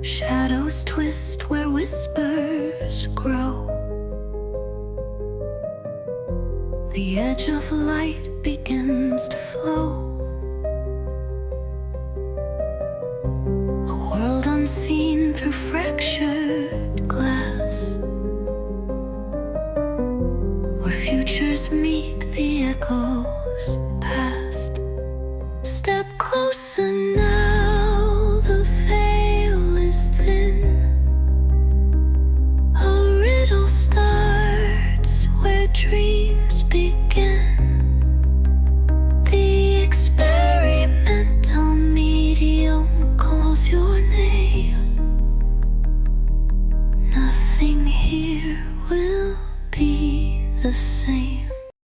Shadows twist where whispers grow. The edge of light begins to flow. A world unseen through fractured glass, where futures meet the echoes past. Step closer now, the veil is thin. A riddle starts where dreams begin. The experimental medium calls your name. Nothing here will be the same.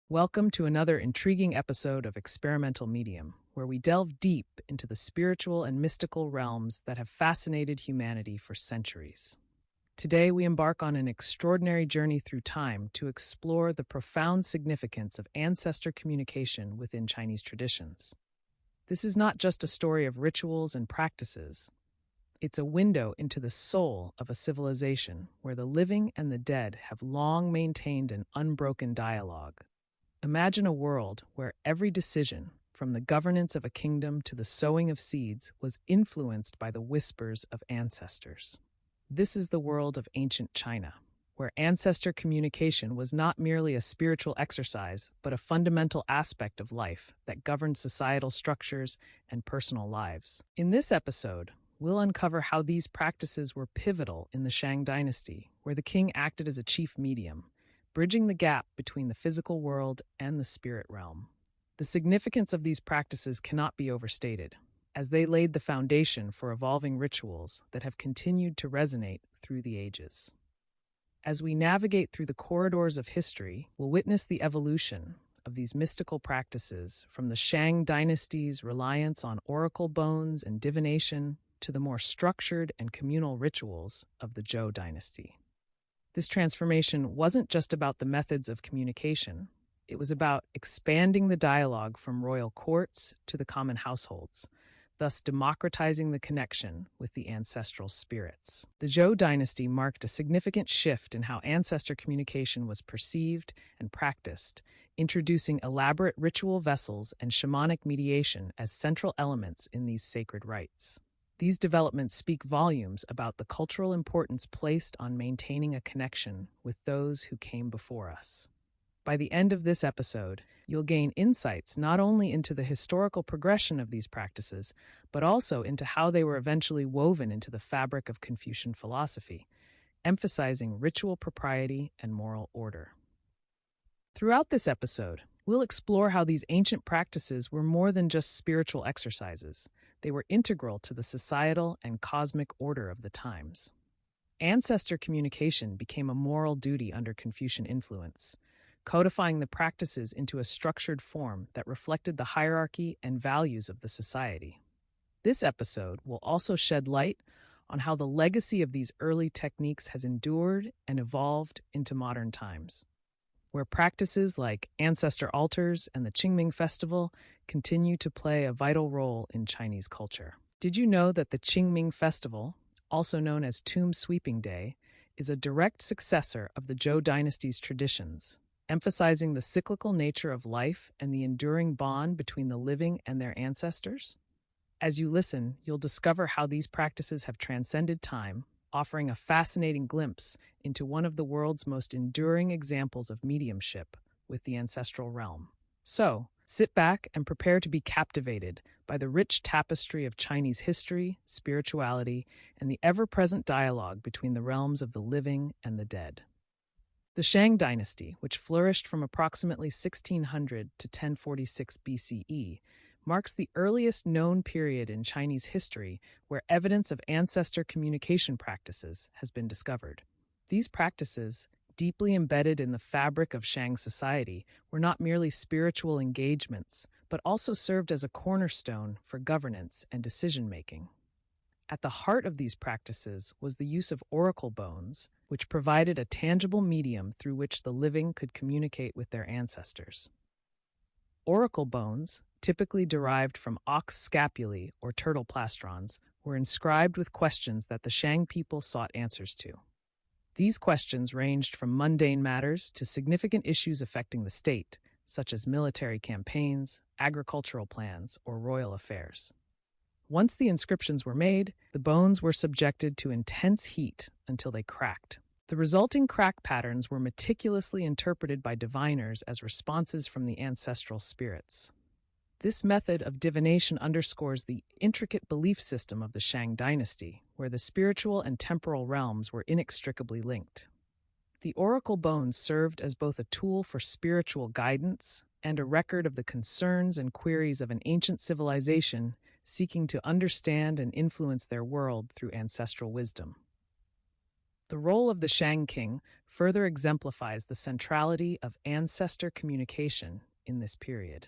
Welcome to another intriguing episode of Experimental Medium, where we delve deep into the spiritual and mystical realms that have fascinated humanity for centuries. Today, we embark on an extraordinary journey through time to explore the profound significance of ancestor communication within Chinese traditions. This is not just a story of rituals and practices. It's a window into the soul of a civilization where the living and the dead have long maintained an unbroken dialogue. Imagine a world where every decision, from the governance of a kingdom to the sowing of seeds, was influenced by the whispers of ancestors. This is the world of ancient China, where ancestor communication was not merely a spiritual exercise, but a fundamental aspect of life that governed societal structures and personal lives. In this episode, we'll uncover how these practices were pivotal in the Shang dynasty, where the king acted as a chief medium, bridging the gap between the physical world and the spirit realm. The significance of these practices cannot be overstated, as they laid the foundation for evolving rituals that have continued to resonate through the ages. As we navigate through the corridors of history, we'll witness the evolution of these mystical practices, from the Shang dynasty's reliance on oracle bones and divination to the more structured and communal rituals of the Zhou dynasty. This transformation wasn't just about the methods of communication. It was about expanding the dialogue from royal courts to the common households, thus democratizing the connection with the ancestral spirits. The Zhou dynasty marked a significant shift in how ancestor communication was perceived and practiced, introducing elaborate ritual vessels and shamanic mediation as central elements in these sacred rites. These developments speak volumes about the cultural importance placed on maintaining a connection with those who came before us. By the end of this episode, you'll gain insights not only into the historical progression of these practices, but also into how they were eventually woven into the fabric of Confucian philosophy, emphasizing ritual propriety and moral order. Throughout this episode, we'll explore how these ancient practices were more than just spiritual exercises. They were integral to the societal and cosmic order of the times. Ancestor communication became a moral duty under Confucian influence, codifying the practices into a structured form that reflected the hierarchy and values of the society. This episode will also shed light on how the legacy of these early techniques has endured and evolved into modern times, where practices like ancestor altars and the Qingming Festival continue to play a vital role in Chinese culture. Did you know that the Qingming Festival, also known as Tomb Sweeping Day, is a direct successor of the Zhou dynasty's traditions, emphasizing the cyclical nature of life and the enduring bond between the living and their ancestors? As you listen, you'll discover how these practices have transcended time, offering a fascinating glimpse into one of the world's most enduring examples of mediumship with the ancestral realm. So, sit back and prepare to be captivated by the rich tapestry of Chinese history, spirituality, and the ever-present dialogue between the realms of the living and the dead. The Shang dynasty, which flourished from approximately 1600 to 1046 BCE, marks the earliest known period in Chinese history where evidence of ancestor communication practices has been discovered. These practices, deeply embedded in the fabric of Shang society, were not merely spiritual engagements, but also served as a cornerstone for governance and decision-making. At the heart of these practices was the use of oracle bones, which provided a tangible medium through which the living could communicate with their ancestors. Oracle bones, typically derived from ox scapulae or turtle plastrons, were inscribed with questions that the Shang people sought answers to. These questions ranged from mundane matters to significant issues affecting the state, such as military campaigns, agricultural plans, or royal affairs. Once the inscriptions were made, the bones were subjected to intense heat until they cracked. The resulting crack patterns were meticulously interpreted by diviners as responses from the ancestral spirits. This method of divination underscores the intricate belief system of the Shang dynasty, where the spiritual and temporal realms were inextricably linked. The oracle bones served as both a tool for spiritual guidance and a record of the concerns and queries of an ancient civilization seeking to understand and influence their world through ancestral wisdom. The role of the Shang king further exemplifies the centrality of ancestor communication in this period.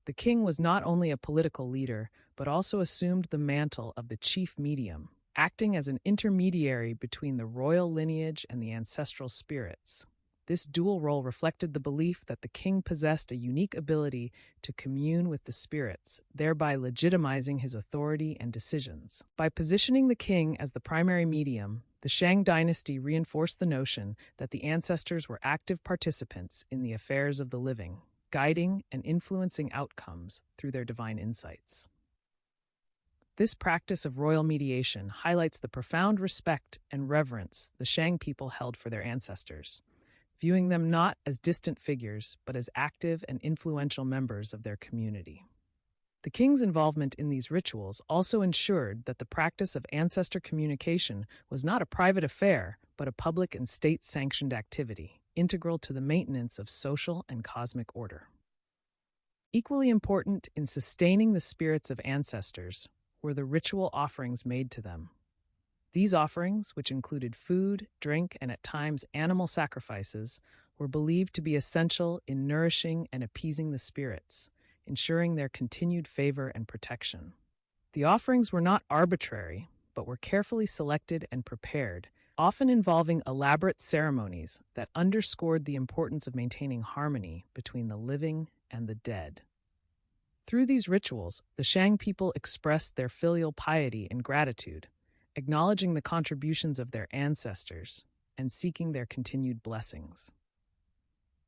The king was not only a political leader, but also assumed the mantle of the chief medium, acting as an intermediary between the royal lineage and the ancestral spirits. This dual role reflected the belief that the king possessed a unique ability to commune with the spirits, thereby legitimizing his authority and decisions. By positioning the king as the primary medium, the Shang dynasty reinforced the notion that the ancestors were active participants in the affairs of the living, guiding and influencing outcomes through their divine insights. This practice of royal mediation highlights the profound respect and reverence the Shang people held for their ancestors, viewing them not as distant figures, but as active and influential members of their community. The king's involvement in these rituals also ensured that the practice of ancestor communication was not a private affair, but a public and state-sanctioned activity, integral to the maintenance of social and cosmic order. Equally important in sustaining the spirits of ancestors were the ritual offerings made to them. These offerings, which included food, drink, and at times animal sacrifices, were believed to be essential in nourishing and appeasing the spirits, ensuring their continued favor and protection. The offerings were not arbitrary, but were carefully selected and prepared, often involving elaborate ceremonies that underscored the importance of maintaining harmony between the living and the dead. Through these rituals, the Shang people expressed their filial piety and gratitude, acknowledging the contributions of their ancestors and seeking their continued blessings.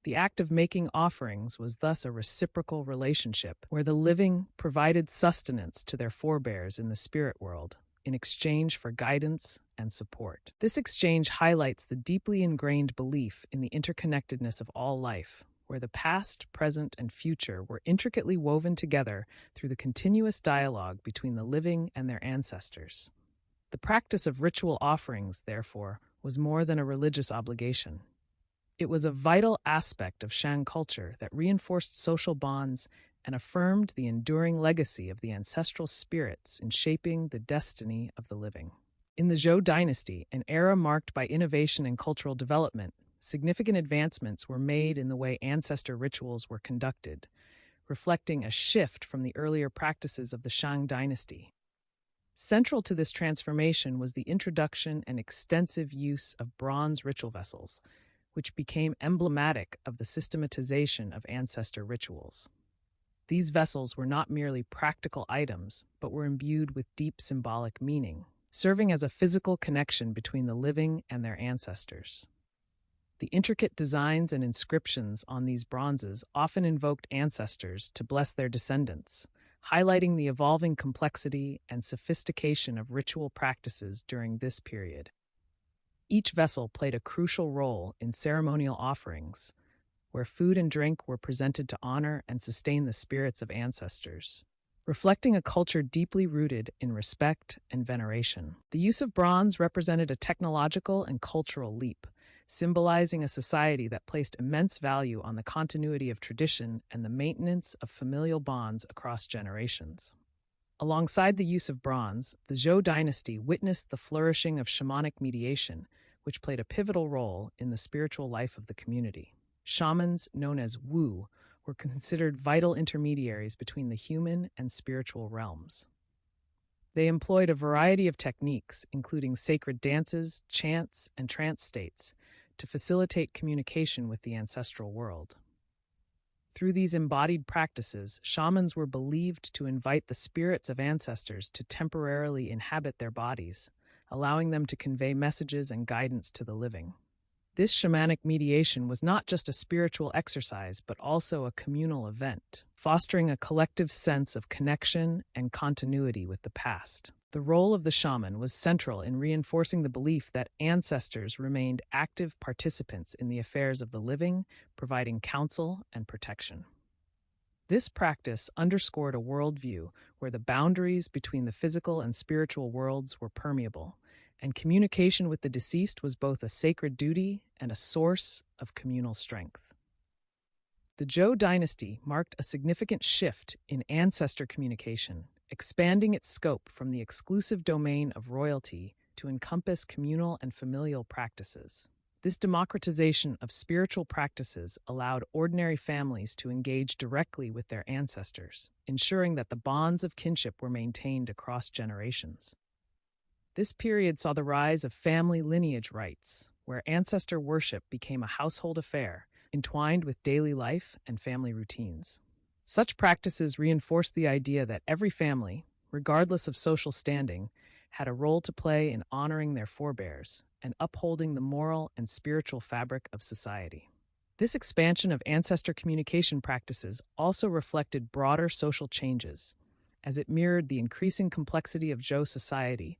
The act of making offerings was thus a reciprocal relationship where the living provided sustenance to their forebears in the spirit world in exchange for guidance and support. This exchange highlights the deeply ingrained belief in the interconnectedness of all life, where the past, present, and future were intricately woven together through the continuous dialogue between the living and their ancestors. The practice of ritual offerings, therefore, was more than a religious obligation. It was a vital aspect of Shang culture that reinforced social bonds and affirmed the enduring legacy of the ancestral spirits in shaping the destiny of the living. In the Zhou dynasty, an era marked by innovation and cultural development, significant advancements were made in the way ancestor rituals were conducted, reflecting a shift from the earlier practices of the Shang dynasty. Central to this transformation was the introduction and extensive use of bronze ritual vessels, which became emblematic of the systematization of ancestor rituals. These vessels were not merely practical items, but were imbued with deep symbolic meaning, serving as a physical connection between the living and their ancestors. The intricate designs and inscriptions on these bronzes often invoked ancestors to bless their descendants, highlighting the evolving complexity and sophistication of ritual practices during this period. Each vessel played a crucial role in ceremonial offerings, where food and drink were presented to honor and sustain the spirits of ancestors, reflecting a culture deeply rooted in respect and veneration. The use of bronze represented a technological and cultural leap, symbolizing a society that placed immense value on the continuity of tradition and the maintenance of familial bonds across generations. Alongside the use of bronze, the Zhou dynasty witnessed the flourishing of shamanic mediation, which played a pivotal role in the spiritual life of the community. Shamans, known as Wu, were considered vital intermediaries between the human and spiritual realms. They employed a variety of techniques, including sacred dances, chants, and trance states, to facilitate communication with the ancestral world. Through these embodied practices, shamans were believed to invite the spirits of ancestors to temporarily inhabit their bodies, allowing them to convey messages and guidance to the living. This shamanic mediation was not just a spiritual exercise, but also a communal event, fostering a collective sense of connection and continuity with the past. The role of the shaman was central in reinforcing the belief that ancestors remained active participants in the affairs of the living, providing counsel and protection. This practice underscored a worldview where the boundaries between the physical and spiritual worlds were permeable, and communication with the deceased was both a sacred duty and a source of communal strength. The Zhou dynasty marked a significant shift in ancestor communication, expanding its scope from the exclusive domain of royalty to encompass communal and familial practices. This democratization of spiritual practices allowed ordinary families to engage directly with their ancestors, ensuring that the bonds of kinship were maintained across generations. This period saw the rise of family lineage rites, where ancestor worship became a household affair, entwined with daily life and family routines. Such practices reinforced the idea that every family, regardless of social standing, had a role to play in honoring their forebears and upholding the moral and spiritual fabric of society. This expansion of ancestor communication practices also reflected broader social changes, as it mirrored the increasing complexity of Zhou society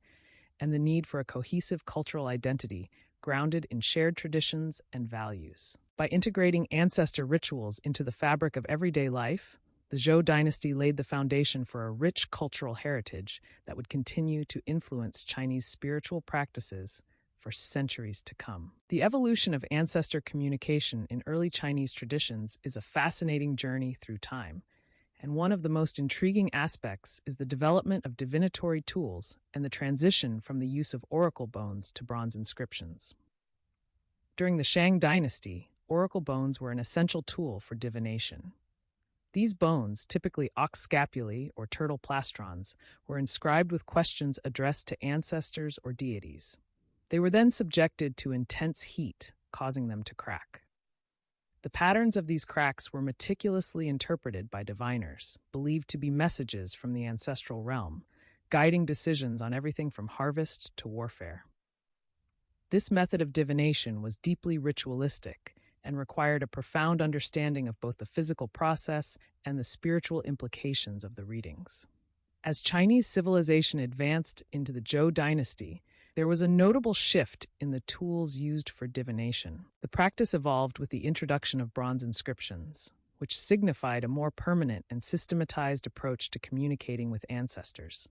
and the need for a cohesive cultural identity grounded in shared traditions and values. By integrating ancestor rituals into the fabric of everyday life, the Zhou dynasty laid the foundation for a rich cultural heritage that would continue to influence Chinese spiritual practices for centuries to come. The evolution of ancestor communication in early Chinese traditions is a fascinating journey through time, and one of the most intriguing aspects is the development of divinatory tools and the transition from the use of oracle bones to bronze inscriptions. During the Shang dynasty, oracle bones were an essential tool for divination. These bones, typically ox scapulae or turtle plastrons, were inscribed with questions addressed to ancestors or deities. They were then subjected to intense heat, causing them to crack. The patterns of these cracks were meticulously interpreted by diviners, believed to be messages from the ancestral realm, guiding decisions on everything from harvest to warfare. This method of divination was deeply ritualistic and required a profound understanding of both the physical process and the spiritual implications of the readings. As Chinese civilization advanced into the Zhou dynasty, there was a notable shift in the tools used for divination. The practice evolved with the introduction of bronze inscriptions, which signified a more permanent and systematized approach to communicating with ancestors.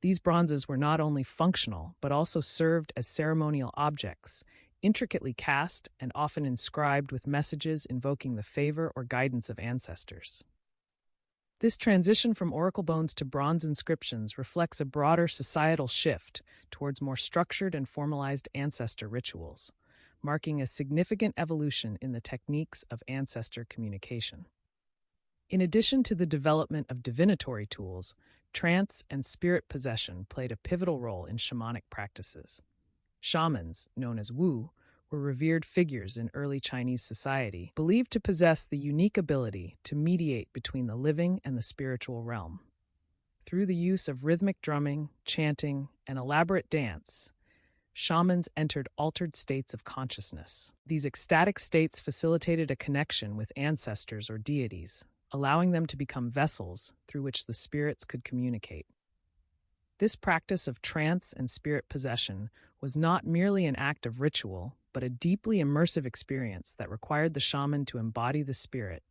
These bronzes were not only functional, but also served as ceremonial objects, intricately cast and often inscribed with messages invoking the favor or guidance of ancestors. This transition from oracle bones to bronze inscriptions reflects a broader societal shift towards more structured and formalized ancestor rituals, marking a significant evolution in the techniques of ancestor communication. In addition to the development of divinatory tools, trance and spirit possession played a pivotal role in shamanic practices. Shamans, known as Wu, were revered figures in early Chinese society, believed to possess the unique ability to mediate between the living and the spiritual realm. Through the use of rhythmic drumming, chanting, and elaborate dance, shamans entered altered states of consciousness. These ecstatic states facilitated a connection with ancestors or deities, allowing them to become vessels through which the spirits could communicate. This practice of trance and spirit possession was not merely an act of ritual, but a deeply immersive experience that required the shaman to embody the spirit,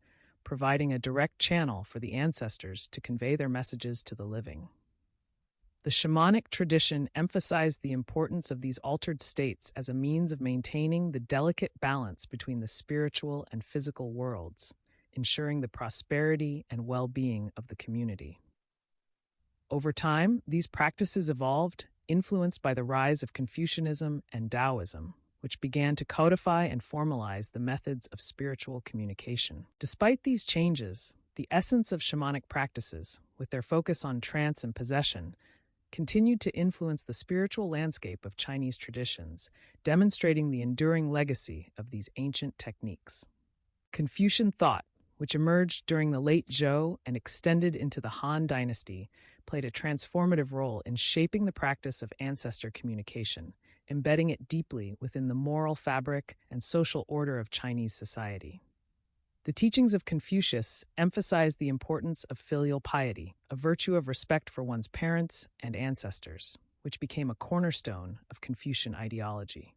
providing a direct channel for the ancestors to convey their messages to the living. The shamanic tradition emphasized the importance of these altered states as a means of maintaining the delicate balance between the spiritual and physical worlds, ensuring the prosperity and well-being of the community. Over time, these practices evolved, influenced by the rise of Confucianism and Taoism, which began to codify and formalize the methods of spiritual communication. Despite these changes, the essence of shamanic practices, with their focus on trance and possession, continued to influence the spiritual landscape of Chinese traditions, demonstrating the enduring legacy of these ancient techniques. Confucian thought, which emerged during the late Zhou and extended into the Han Dynasty, played a transformative role in shaping the practice of ancestor communication, embedding it deeply within the moral fabric and social order of Chinese society. The teachings of Confucius emphasize the importance of filial piety, a virtue of respect for one's parents and ancestors, which became a cornerstone of Confucian ideology.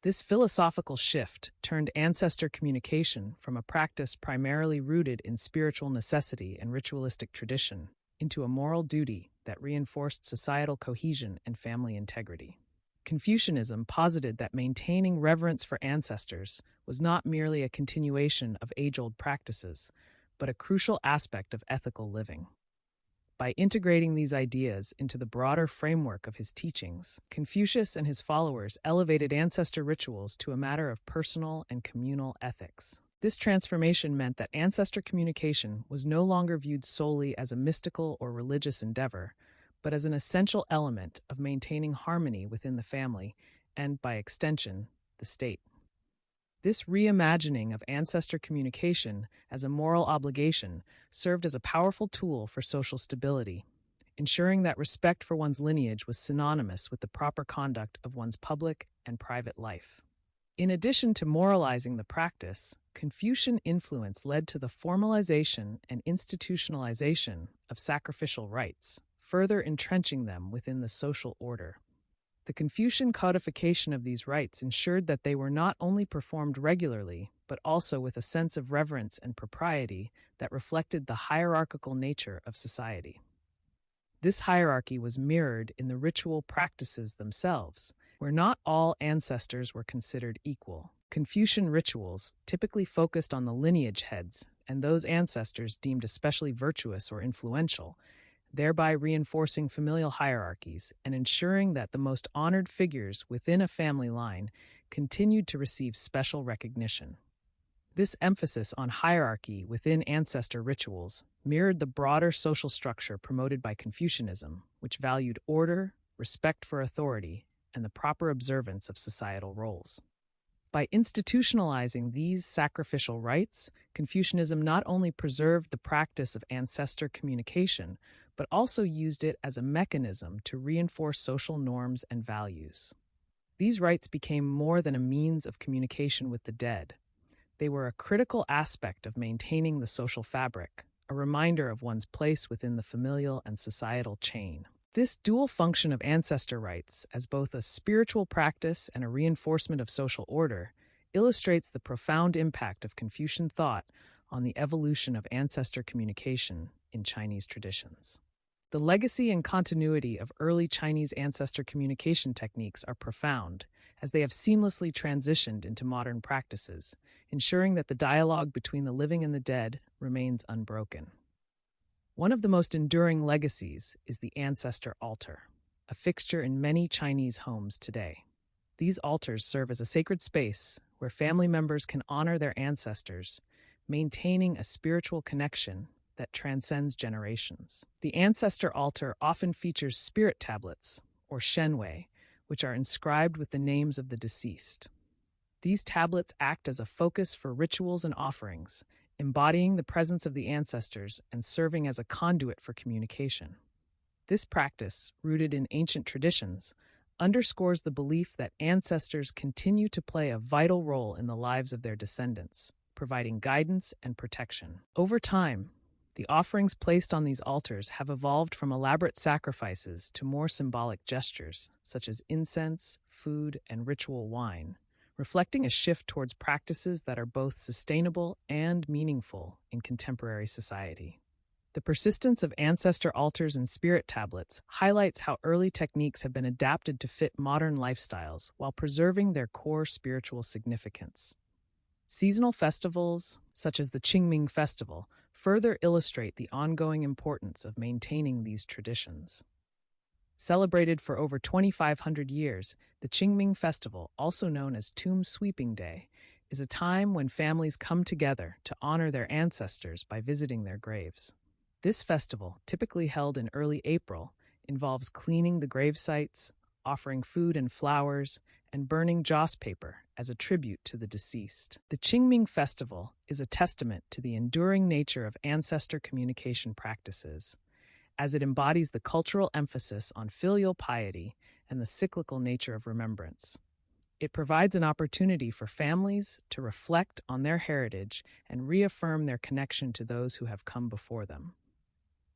This philosophical shift turned ancestor communication from a practice primarily rooted in spiritual necessity and ritualistic tradition into a moral duty that reinforced societal cohesion and family integrity. Confucianism posited that maintaining reverence for ancestors was not merely a continuation of age-old practices, but a crucial aspect of ethical living. By integrating these ideas into the broader framework of his teachings, Confucius and his followers elevated ancestor rituals to a matter of personal and communal ethics. This transformation meant that ancestor communication was no longer viewed solely as a mystical or religious endeavor, but as an essential element of maintaining harmony within the family and, by extension, the state. This reimagining of ancestor communication as a moral obligation served as a powerful tool for social stability, ensuring that respect for one's lineage was synonymous with the proper conduct of one's public and private life. In addition to moralizing the practice, Confucian influence led to the formalization and institutionalization of sacrificial rites, further entrenching them within the social order. The Confucian codification of these rites ensured that they were not only performed regularly, but also with a sense of reverence and propriety that reflected the hierarchical nature of society. This hierarchy was mirrored in the ritual practices themselves, where not all ancestors were considered equal. Confucian rituals typically focused on the lineage heads and those ancestors deemed especially virtuous or influential, thereby reinforcing familial hierarchies and ensuring that the most honored figures within a family line continued to receive special recognition. This emphasis on hierarchy within ancestor rituals mirrored the broader social structure promoted by Confucianism, which valued order, respect for authority, and the proper observance of societal roles. By institutionalizing these sacrificial rites, Confucianism not only preserved the practice of ancestor communication, but also used it as a mechanism to reinforce social norms and values. These rites became more than a means of communication with the dead. They were a critical aspect of maintaining the social fabric, a reminder of one's place within the familial and societal chain. This dual function of ancestor rites, as both a spiritual practice and a reinforcement of social order, illustrates the profound impact of Confucian thought on the evolution of ancestor communication in Chinese traditions. The legacy and continuity of early Chinese ancestor communication techniques are profound, as they have seamlessly transitioned into modern practices, ensuring that the dialogue between the living and the dead remains unbroken. One of the most enduring legacies is the ancestor altar, a fixture in many Chinese homes today. These altars serve as a sacred space where family members can honor their ancestors, maintaining a spiritual connection that transcends generations. The ancestor altar often features spirit tablets, or shenwei, which are inscribed with the names of the deceased. These tablets act as a focus for rituals and offerings, embodying the presence of the ancestors and serving as a conduit for communication. This practice, rooted in ancient traditions, underscores the belief that ancestors continue to play a vital role in the lives of their descendants, providing guidance and protection. Over time, the offerings placed on these altars have evolved from elaborate sacrifices to more symbolic gestures, such as incense, food, and ritual wine, reflecting a shift towards practices that are both sustainable and meaningful in contemporary society. The persistence of ancestor altars and spirit tablets highlights how early techniques have been adapted to fit modern lifestyles while preserving their core spiritual significance. Seasonal festivals, such as the Qingming Festival, further illustrate the ongoing importance of maintaining these traditions. Celebrated for over 2,500 years, the Qingming Festival, also known as Tomb Sweeping Day, is a time when families come together to honor their ancestors by visiting their graves. This festival, typically held in early April, involves cleaning the grave sites, offering food and flowers, and burning joss paper as a tribute to the deceased. The Qingming festival is a testament to the enduring nature of ancestor communication practices, as it embodies the cultural emphasis on filial piety and the cyclical nature of remembrance. It provides an opportunity for families to reflect on their heritage and reaffirm their connection to those who have come before them.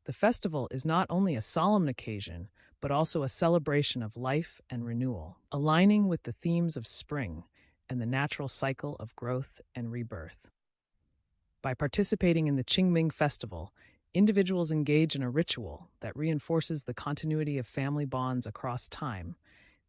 The festival is not only a solemn occasion, but also a celebration of life and renewal, aligning with the themes of spring and the natural cycle of growth and rebirth. By participating in the Qingming festival, individuals engage in a ritual that reinforces the continuity of family bonds across time,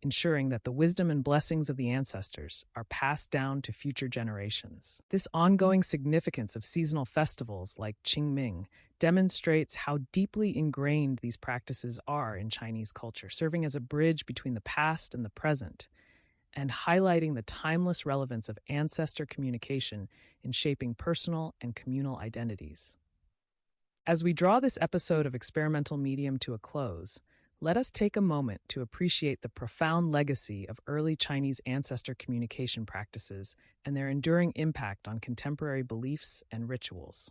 ensuring that the wisdom and blessings of the ancestors are passed down to future generations. This ongoing significance of seasonal festivals like Qingming demonstrates how deeply ingrained these practices are in Chinese culture, serving as a bridge between the past and the present, and highlighting the timeless relevance of ancestor communication in shaping personal and communal identities. As we draw this episode of Experimental Medium to a close, let us take a moment to appreciate the profound legacy of early Chinese ancestor communication practices and their enduring impact on contemporary beliefs and rituals.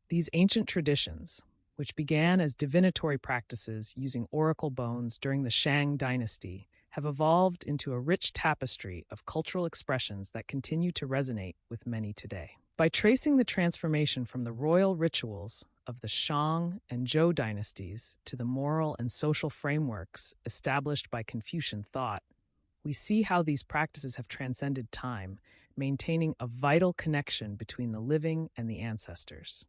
These ancient traditions, which began as divinatory practices using oracle bones during the Shang dynasty, have evolved into a rich tapestry of cultural expressions that continue to resonate with many today. By tracing the transformation from the royal rituals of the Shang and Zhou dynasties to the moral and social frameworks established by Confucian thought, we see how these practices have transcended time, maintaining a vital connection between the living and the ancestors.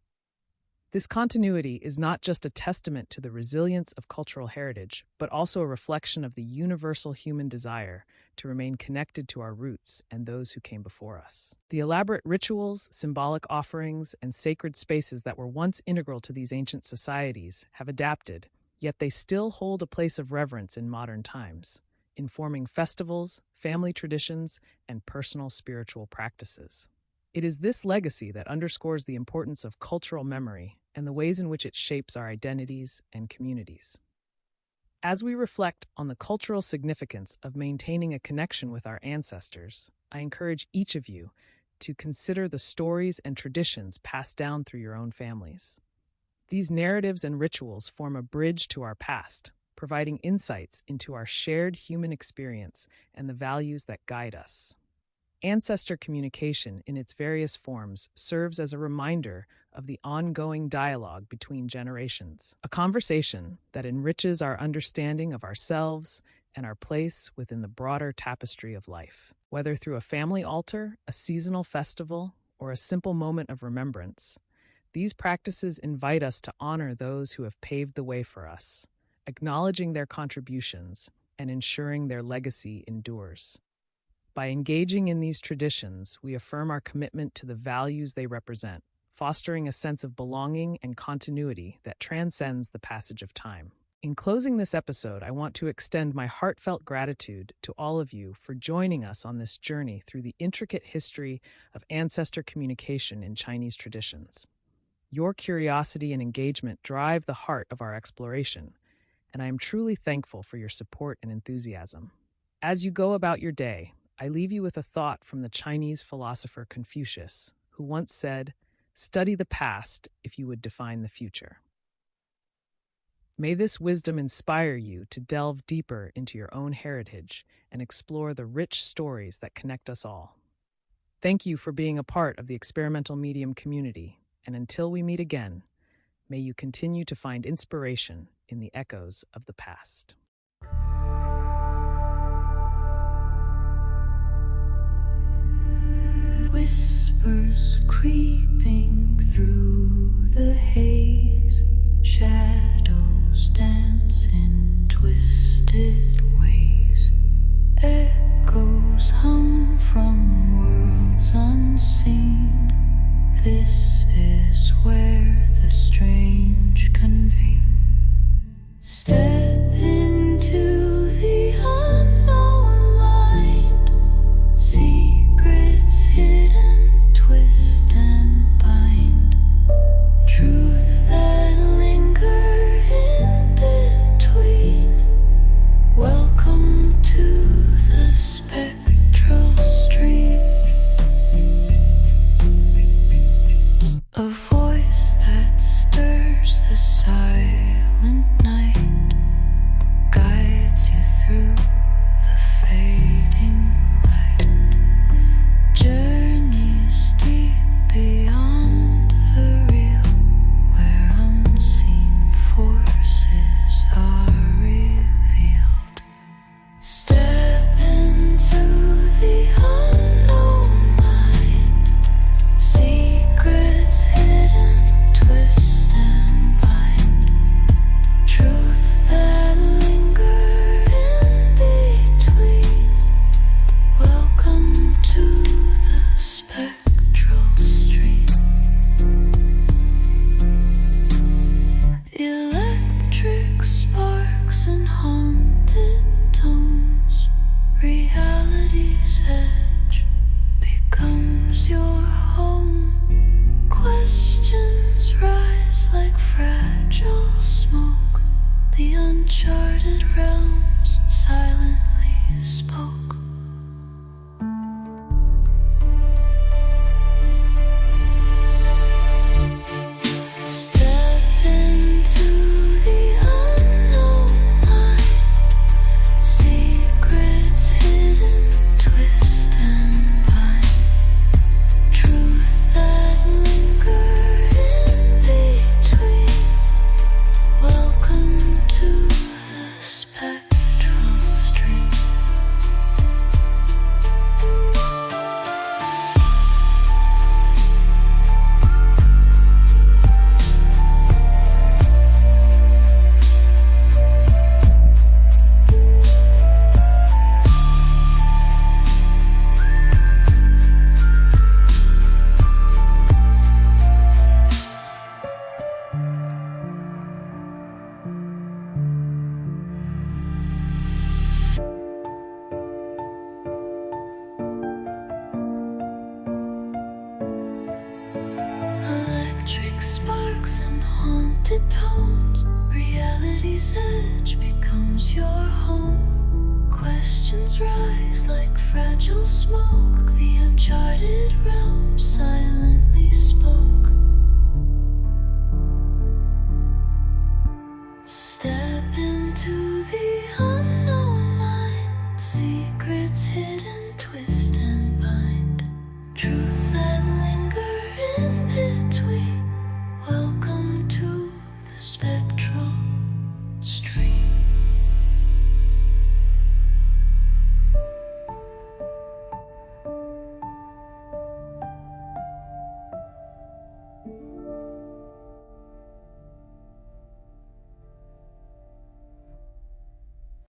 This continuity is not just a testament to the resilience of cultural heritage, but also a reflection of the universal human desire to remain connected to our roots and those who came before us. The elaborate rituals, symbolic offerings, and sacred spaces that were once integral to these ancient societies have adapted, yet they still hold a place of reverence in modern times, informing festivals, family traditions, and personal spiritual practices. It is this legacy that underscores the importance of cultural memory and the ways in which it shapes our identities and communities. As we reflect on the cultural significance of maintaining a connection with our ancestors, I encourage each of you to consider the stories and traditions passed down through your own families. These narratives and rituals form a bridge to our past, providing insights into our shared human experience and the values that guide us. Ancestor communication in its various forms serves as a reminder of the ongoing dialogue between generations, a conversation that enriches our understanding of ourselves and our place within the broader tapestry of life. Whether through a family altar, a seasonal festival, or a simple moment of remembrance, these practices invite us to honor those who have paved the way for us, acknowledging their contributions and ensuring their legacy endures. By engaging in these traditions, we affirm our commitment to the values they represent, fostering a sense of belonging and continuity that transcends the passage of time. In closing this episode, I want to extend my heartfelt gratitude to all of you for joining us on this journey through the intricate history of ancestor communication in Chinese traditions. Your curiosity and engagement drive the heart of our exploration, and I am truly thankful for your support and enthusiasm. As you go about your day, I leave you with a thought from the Chinese philosopher Confucius, who once said, "Study the past if you would define the future." May this wisdom inspire you to delve deeper into your own heritage and explore the rich stories that connect us all. Thank you for being a part of the Experimental Medium community, and until we meet again, may you continue to find inspiration in the echoes of the past. Whispers creeping through the haze, shadows dance in twisted ways, echoes hum from worlds unseen. This is where the strange convene. Step into the unknown mind, secrets hidden, twist and bind, truths that linger The uncharted realms silently spoke. Step into the unknown mind, secrets hidden, twist and bind, truths that linger in between. Welcome to the spectral stream. Electric sparks and haunted tones. Reality's edge becomes your home. Questions rise like fragile smoke. The uncharted realm silently spoke. Step into the unknown mind. Secrets hidden, twist and bind. Truths that linger in between. Welcome to the spectral stream.